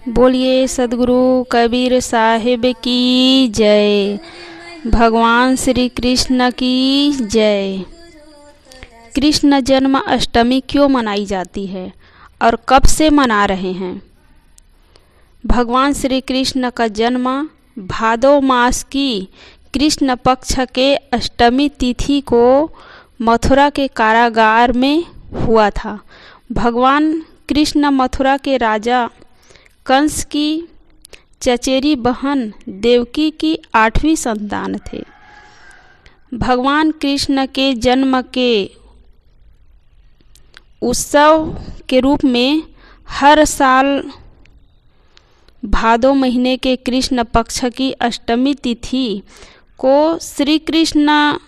बोलिए सद्गुरु कबीर साहिब की जय। भगवान श्री कृष्ण की जय। कृष्ण जन्म अष्टमी क्यों मनाई जाती है और कब से मना रहे हैं? भगवान श्री कृष्ण का जन्म भादो मास की कृष्ण पक्ष के अष्टमी तिथि को मथुरा के कारागार में हुआ था। भगवान कृष्ण मथुरा के राजा कंस की चचेरी बहन देवकी की 8वीं संतान थे। भगवान कृष्ण के जन्म के उत्सव के रूप में हर साल भादो महीने के कृष्ण पक्ष की अष्टमी तिथि को श्री कृष्ण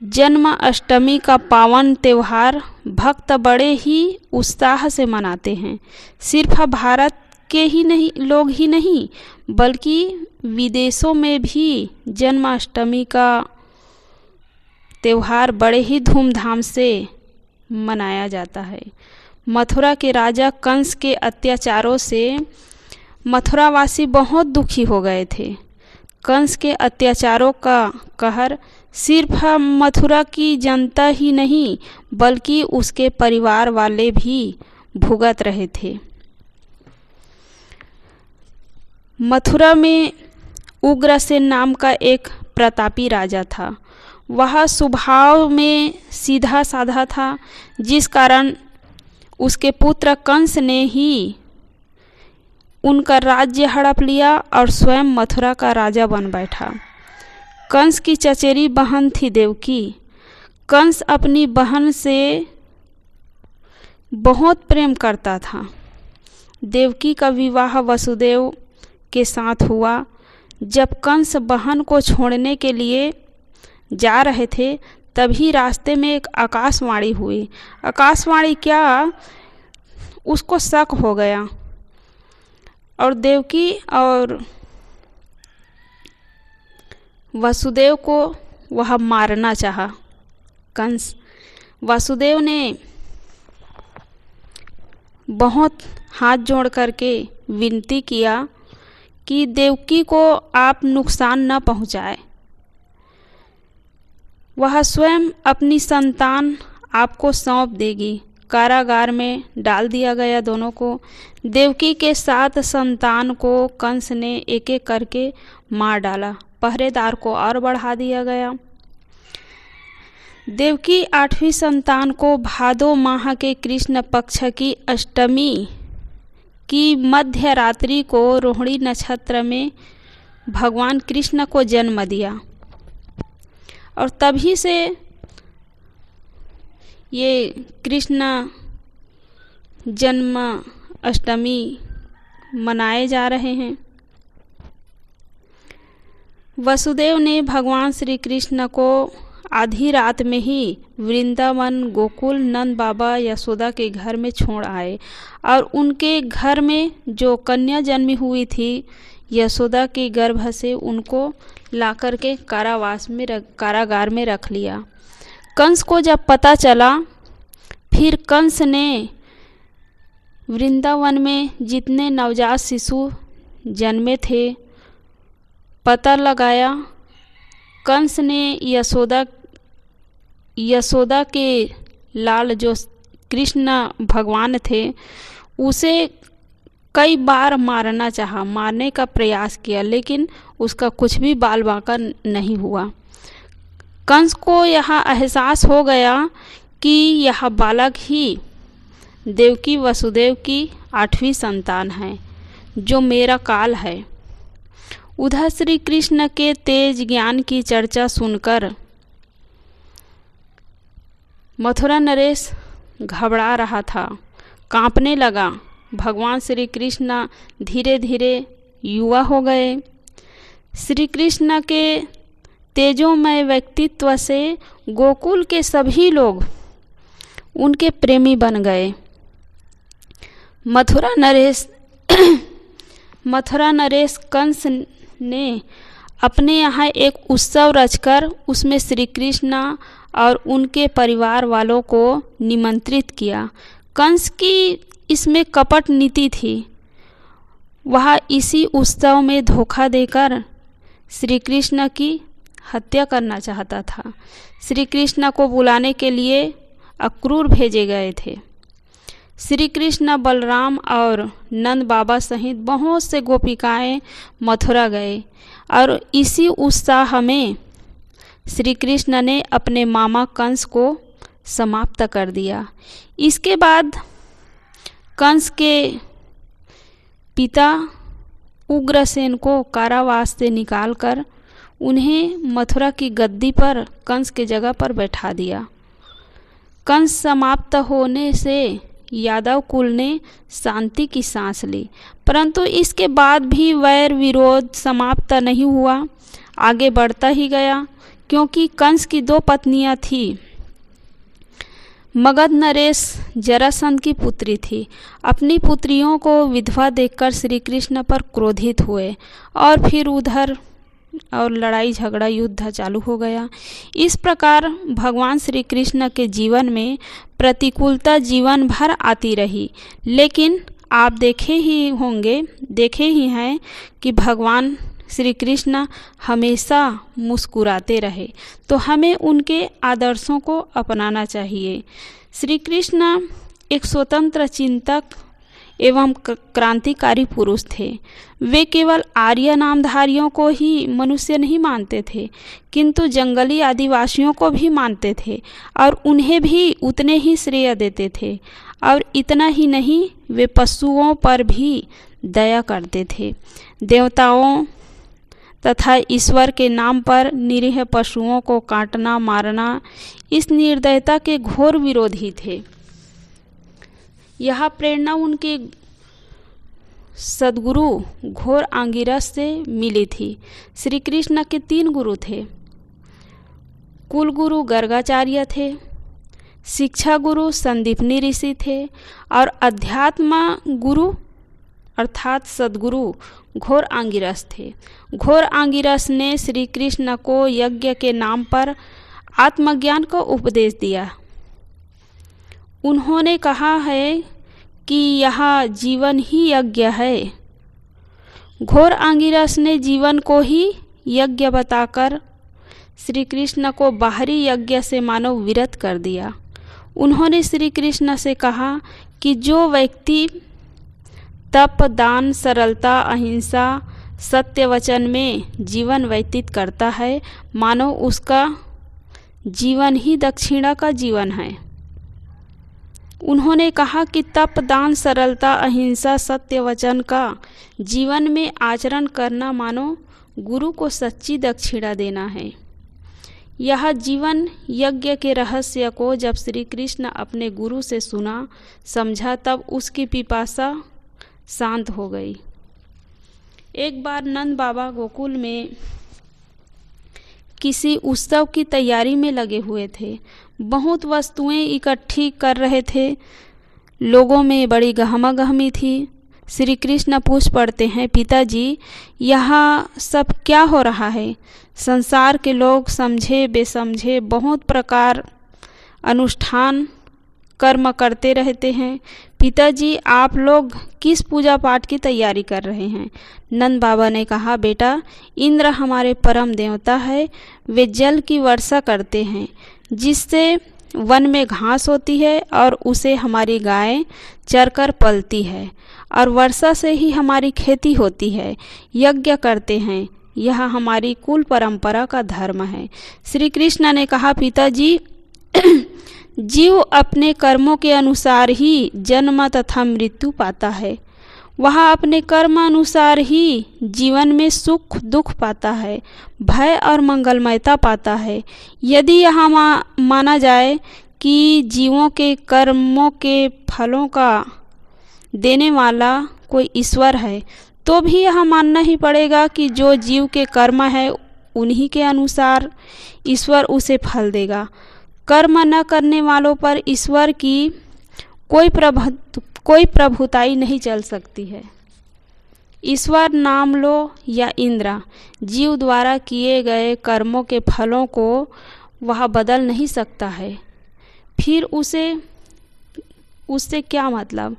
जन्म अष्टमी का पावन त्यौहार भक्त बड़े ही उत्साह से मनाते हैं। सिर्फ भारत के लोग ही नहीं बल्कि विदेशों में भी जन्माष्टमी का त्यौहार बड़े ही धूमधाम से मनाया जाता है। मथुरा के राजा कंस के अत्याचारों से मथुरावासी बहुत दुखी हो गए थे। कंस के अत्याचारों का कहर सिर्फ मथुरा की जनता ही नहीं बल्कि उसके परिवार वाले भी भुगत रहे थे। मथुरा में उग्रसेन नाम का एक प्रतापी राजा था। वह स्वभाव में सीधा साधा था, जिस कारण उसके पुत्र कंस ने ही उनका राज्य हड़प लिया और स्वयं मथुरा का राजा बन बैठा। कंस की चचेरी बहन थी देवकी। कंस अपनी बहन से बहुत प्रेम करता था। देवकी का विवाह वसुदेव के साथ हुआ। जब कंस बहन को छोड़ने के लिए जा रहे थे तभी रास्ते में एक आकाशवाणी हुई। आकाशवाणी क्या, उसको शक हो गया और देवकी और वसुदेव को वह मारना चाहा। कंस वसुदेव ने बहुत हाथ जोड़ करके विनती किया कि देवकी को आप नुकसान न पहुंचाए। वह स्वयं अपनी संतान आपको सौंप देगी। कारागार में डाल दिया गया दोनों को। देवकी के 7 संतान को कंस ने एक एक करके मार डाला। पहरेदार को और बढ़ा दिया गया। देवकी 8वीं संतान को भादो माह के कृष्ण पक्ष की अष्टमी की मध्य रात्रि को रोहिणी नक्षत्र में भगवान कृष्ण को जन्म दिया और तभी से ये कृष्ण जन्म अष्टमी मनाए जा रहे हैं। वसुदेव ने भगवान श्री कृष्ण को आधी रात में ही वृंदावन गोकुल नंद बाबा यशोदा के घर में छोड़ आए और उनके घर में जो कन्या जन्मी हुई थी यशोदा के गर्भ से उनको लाकर के कारागार में रख लिया। कंस को जब पता चला, फिर कंस ने वृंदावन में जितने नवजात शिशु जन्मे थे पता लगाया। कंस ने यशोदा के लाल जो कृष्ण भगवान थे उसे कई बार मारना चाहा, मारने का प्रयास किया, लेकिन उसका कुछ भी बाल बांका नहीं हुआ। कंस को यह एहसास हो गया कि यह बालक ही देवकी वसुदेव की 8वीं संतान है, जो मेरा काल है। उधर श्री कृष्ण के तेज ज्ञान की चर्चा सुनकर मथुरा नरेश घबरा रहा था, कांपने लगा। भगवान श्री कृष्ण धीरे धीरे युवा हो गए। श्री कृष्ण के तेजोमय व्यक्तित्व से गोकुल के सभी लोग उनके प्रेमी बन गए। मथुरा नरेश कंस ने अपने यहाँ एक उत्सव रचकर उसमें श्री कृष्ण और उनके परिवार वालों को निमंत्रित किया। कंस की इसमें कपट नीति थी। वह इसी उत्सव में धोखा देकर श्री कृष्ण की हत्या करना चाहता था। श्री कृष्ण को बुलाने के लिए अक्रूर भेजे गए थे। श्री कृष्ण, बलराम और नंद बाबा सहित बहुत से गोपिकाएं मथुरा गए और इसी उत्साह में श्री कृष्ण ने अपने मामा कंस को समाप्त कर दिया। इसके बाद कंस के पिता उग्रसेन को कारावास से निकालकर उन्हें मथुरा की गद्दी पर कंस के जगह पर बैठा दिया। कंस समाप्त होने से यादव कुल ने शांति की सांस ली, परंतु इसके बाद भी वैर विरोध समाप्त नहीं हुआ, आगे बढ़ता ही गया। क्योंकि कंस की 2 पत्नियां थीं। मगध नरेश जरासंध की पुत्री थी। अपनी पुत्रियों को विधवा देखकर श्री कृष्ण पर क्रोधित हुए और फिर उधर और लड़ाई झगड़ा युद्ध चालू हो गया। इस प्रकार भगवान श्री कृष्ण के जीवन में प्रतिकूलता जीवन भर आती रही, लेकिन आप देखे ही हैं कि भगवान श्री कृष्ण हमेशा मुस्कुराते रहे। तो हमें उनके आदर्शों को अपनाना चाहिए। श्री कृष्ण एक स्वतंत्र चिंतक एवं क्रांतिकारी पुरुष थे। वे केवल आर्य नामधारियों को ही मनुष्य नहीं मानते थे, किंतु जंगली आदिवासियों को भी मानते थे और उन्हें भी उतने ही श्रेय देते थे। और इतना ही नहीं, वे पशुओं पर भी दया करते थे। देवताओं तथा ईश्वर के नाम पर निरीह पशुओं को काटना मारना इस निर्दयता के घोर विरोधी थे। यह प्रेरणा उनके सद्गुरु घोर आंगिरस से मिली थी। श्री कृष्ण के 3 गुरु थे। कुल गुरु गर्गाचार्य थे, शिक्षा गुरु संदीपनी ऋषि थे और अध्यात्म गुरु अर्थात सद्गुरु घोर आंगिरस थे। घोर आंगिरस ने श्री कृष्ण को यज्ञ के नाम पर आत्मज्ञान का उपदेश दिया। उन्होंने कहा है कि यह जीवन ही यज्ञ है। घोर आंगिरस ने जीवन को ही यज्ञ बताकर श्री कृष्ण को बाहरी यज्ञ से मानो विरत कर दिया। उन्होंने श्री कृष्ण से कहा कि जो व्यक्ति तप, दान, सरलता, अहिंसा, सत्य वचन में जीवन व्यतीत करता है, मानो उसका जीवन ही दक्षिणा का जीवन है। उन्होंने कहा कि तप, दान, सरलता, अहिंसा, सत्य वचन का जीवन में आचरण करना मानो गुरु को सच्ची दक्षिणा देना है। यह जीवन यज्ञ के रहस्य को जब श्री कृष्ण अपने गुरु से सुना समझा, तब उसकी पिपासा शांत हो गई। एक बार नंद बाबा गोकुल में किसी उत्सव की तैयारी में लगे हुए थे। बहुत वस्तुएं इकट्ठी कर रहे थे। लोगों में बड़ी गहमागहमी थी। श्री कृष्ण पूछ पड़ते हैं, पिताजी यह सब क्या हो रहा है? संसार के लोग समझे बेसमझे बहुत प्रकार अनुष्ठान कर्म करते रहते हैं। पिताजी आप लोग किस पूजा पाठ की तैयारी कर रहे हैं? नंद बाबा ने कहा, बेटा इंद्र हमारे परम देवता है। वे जल की वर्षा करते हैं जिससे वन में घास होती है और उसे हमारी गायें चरकर पलती है और वर्षा से ही हमारी खेती होती है। यज्ञ करते हैं, यह हमारी कुल परंपरा का धर्म है। श्री कृष्ण ने कहा, पिताजी जीव अपने कर्मों के अनुसार ही जन्म तथा मृत्यु पाता है। वह अपने कर्म अनुसार ही जीवन में सुख दुख पाता है, भय और मंगलमयता पाता है। यदि यह माना जाए कि जीवों के कर्मों के फलों का देने वाला कोई ईश्वर है, तो भी यह मानना ही पड़ेगा कि जो जीव के कर्म है उन्हीं के अनुसार ईश्वर उसे फल देगा। कर्म न करने वालों पर ईश्वर की कोई प्रभुताई नहीं चल सकती है। ईश्वर नाम लो या इंद्र, जीव द्वारा किए गए कर्मों के फलों को वह बदल नहीं सकता है। फिर उससे क्या मतलब?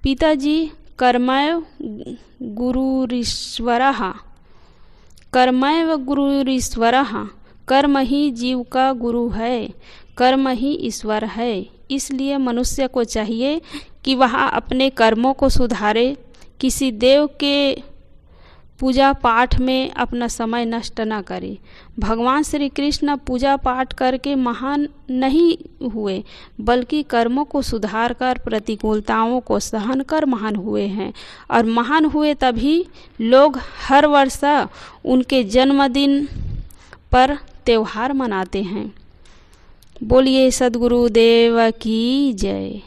पिताजी कर्मैव गुरुरीश्वरः, कर्मैव गुरुरीश्वरः, कर्म ही जीव का गुरु है, कर्म ही ईश्वर है। इसलिए मनुष्य को चाहिए कि वह अपने कर्मों को सुधारे, किसी देव के पूजा पाठ में अपना समय नष्ट न करे। भगवान श्री कृष्ण पूजा पाठ करके महान नहीं हुए, बल्कि कर्मों को सुधार कर प्रतिकूलताओं को सहन कर महान हुए हैं। और महान हुए तभी लोग हर वर्ष उनके जन्मदिन पर त्यौहार मनाते हैं। बोलिए सद्गुरुदेव की जय।